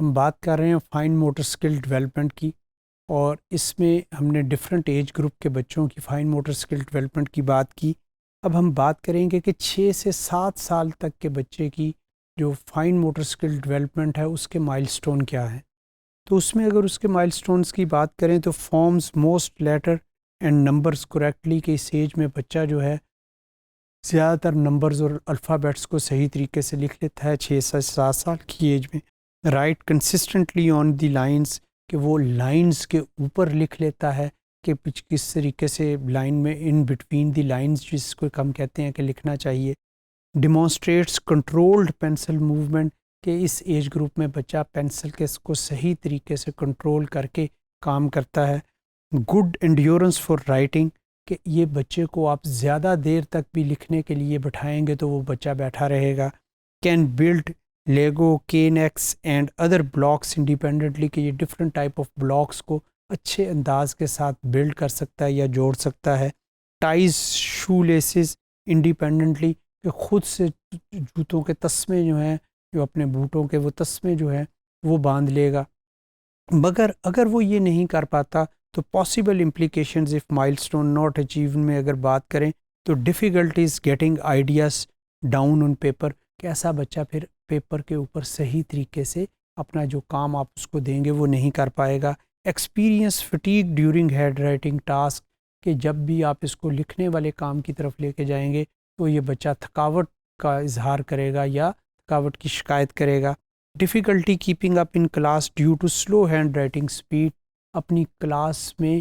ہم بات کر رہے ہیں فائن موٹر اسکل ڈیولپمنٹ کی، اور اس میں ہم نے ڈفرینٹ ایج گروپ کے بچوں کی فائن موٹر اسکل ڈیولپمنٹ کی بات کی۔ اب ہم بات کریں گے کہ 6 سے 7 سال تک کے بچے کی جو فائن موٹر اسکل ڈیولپمنٹ ہے اس کے مائل سٹون کیا ہیں۔ تو اس میں اگر اس کے مائل سٹونز کی بات کریں تو forms most letter and numbers correctly, کہ اس ایج میں بچہ جو ہے زیادہ تر نمبرز اور الفابیٹس کو صحیح طریقے سے لکھ لیتا ہے 6 سے 7 سال کی ایج میں۔ رائٹ کنسسٹنٹلی آن دی لائنز، کہ وہ لائنز کے اوپر لکھ لیتا ہے کہ کس طریقے سے لائن میں ان بٹوین دی لائنز، جس کو ہم کہتے ہیں کہ لکھنا چاہیے۔ ڈیمانسٹریٹس کنٹرولڈ پینسل موومنٹ، کہ اس ایج گروپ میں بچہ پینسل کے کو صحیح طریقے سے کنٹرول کر کے کام کرتا ہے۔ گڈ انڈیورنس فار رائٹنگ، کہ یہ بچے کو آپ زیادہ دیر تک بھی لکھنے کے لیے بٹھائیں گے تو وہ بچہ بیٹھا رہے گا۔ Can build Lego K'nex and other blocks independently, کہ یہ ڈفرینٹ ٹائپ آف بلاکس کو اچھے انداز کے ساتھ بلڈ کر سکتا ہے یا جوڑ سکتا ہے۔ ٹائز شو لیسز انڈیپینڈنٹلی، کہ خود سے جوتوں کے تسمے جو ہیں، جو اپنے بوٹوں کے وہ تسمے جو ہیں وہ باندھ لے گا۔ مگر اگر وہ یہ نہیں کر پاتا تو پاسبل امپلیکیشنز اف مائل سٹون ناٹ اچیو میں اگر بات کریں تو difficulties getting ideas down on paper, کہ ایسا بچہ پھر پیپر کے اوپر صحیح طریقے سے اپنا جو کام آپ اس کو دیں گے وہ نہیں کر پائے گا۔ Experience fatigue during handwriting task, کہ جب بھی آپ اس کو لکھنے والے کام کی طرف لے کے جائیں گے تو یہ بچہ تھکاوٹ کا اظہار کرے گا یا تھکاوٹ کی شکایت کرے گا۔ Difficulty keeping up in class due to slow handwriting speed, اپنی کلاس میں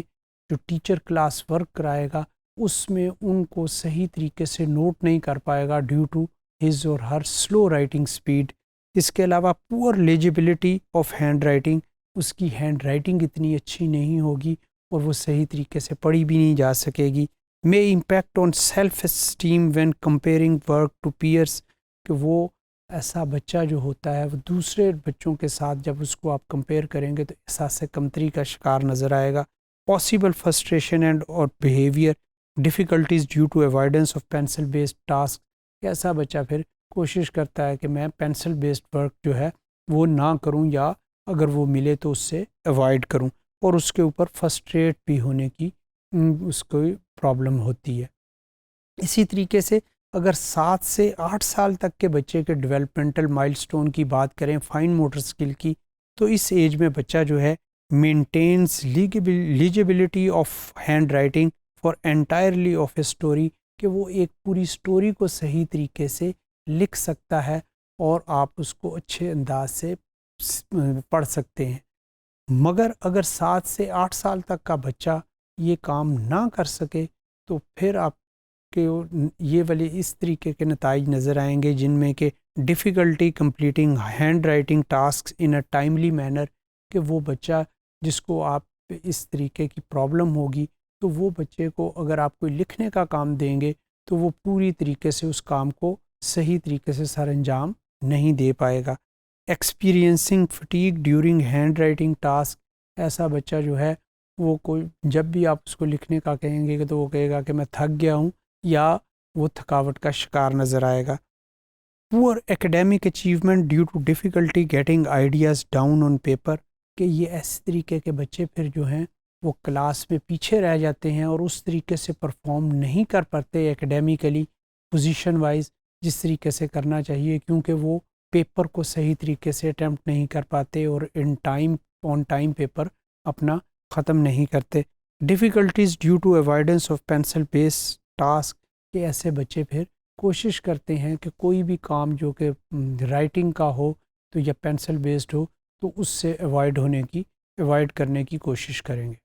جو ٹیچر کلاس ورک کرائے گا اس میں ان کو صحیح طریقے سے نوٹ نہیں کر پائے گا due to his or Hare slow writing speed. اس کے علاوہ پور لیجیبلٹی آف ہینڈ رائٹنگ، اس کی ہینڈ رائٹنگ اتنی اچھی نہیں ہوگی اور وہ صحیح طریقے سے پڑھی بھی نہیں جا سکے گی۔ May impact on self esteem when comparing work to peers, کہ وہ ایسا بچہ جو ہوتا ہے وہ دوسرے بچوں کے ساتھ جب اس کو آپ کمپیئر کریں گے تو احساس کمتری کا شکار نظر آئے گا۔ پاسبل فرسٹریشن اینڈ اور behaviour difficulties due to avoidance of pencil based task, ایسا بچہ پھر کوشش کرتا ہے کہ میں پینسل بیسڈ ورک جو ہے وہ نہ کروں، یا اگر وہ ملے تو اس سے اوائڈ کروں، اور اس کے اوپر فرسٹریٹ بھی ہونے کی اس کو پرابلم ہوتی ہے۔ اسی طریقے سے اگر 7 سے 8 سال تک کے بچے کے ڈیولپمنٹل مائل سٹون کی بات کریں فائن موٹر اسکل کی، تو اس ایج میں بچہ جو ہے maintains legibility of hand writing for entirely of a story, کہ وہ ایک پوری اسٹوری کو صحیح طریقے سے لکھ سکتا ہے اور آپ اس کو اچھے انداز سے پڑھ سکتے ہیں۔ مگر اگر 7 سے 8 سال تک کا بچہ یہ کام نہ کر سکے تو پھر آپ کے یہ والے اس طریقے کے نتائج نظر آئیں گے، جن میں کہ difficulty completing hand writing tasks in a timely manner, کہ وہ بچہ جس کو آپ اس طریقے کی پرابلم ہوگی تو وہ بچے کو اگر آپ کوئی لکھنے کا کام دیں گے تو وہ پوری طریقے سے اس کام کو صحیح طریقے سے سر انجام نہیں دے پائے گا۔ Experiencing fatigue during handwriting task, ایسا بچہ جو ہے وہ کوئی جب بھی آپ اس کو لکھنے کا کہیں گے تو وہ کہے گا کہ میں تھک گیا ہوں، یا وہ تھکاوٹ کا شکار نظر آئے گا۔ Poor academic achievement due to difficulty getting ideas down on paper, کہ یہ ایسے طریقے کے بچے پھر جو ہیں وہ کلاس میں پیچھے رہ جاتے ہیں اور اس طریقے سے پرفارم نہیں کر پاتے ایکیڈیمیکلی پوزیشن وائز جس طریقے سے کرنا چاہیے، کیونکہ وہ پیپر کو صحیح طریقے سے اٹیمپٹ نہیں کر پاتے اور آن ٹائم پیپر اپنا ختم نہیں کرتے۔ Difficulties due to avoidance of pencil base task, کہ ایسے بچے پھر کوشش کرتے ہیں کہ کوئی بھی کام جو کہ رائٹنگ کا ہو تو یا پینسل بیسڈ ہو تو اس سے اوائڈ کرنے کی کوشش کریں گے۔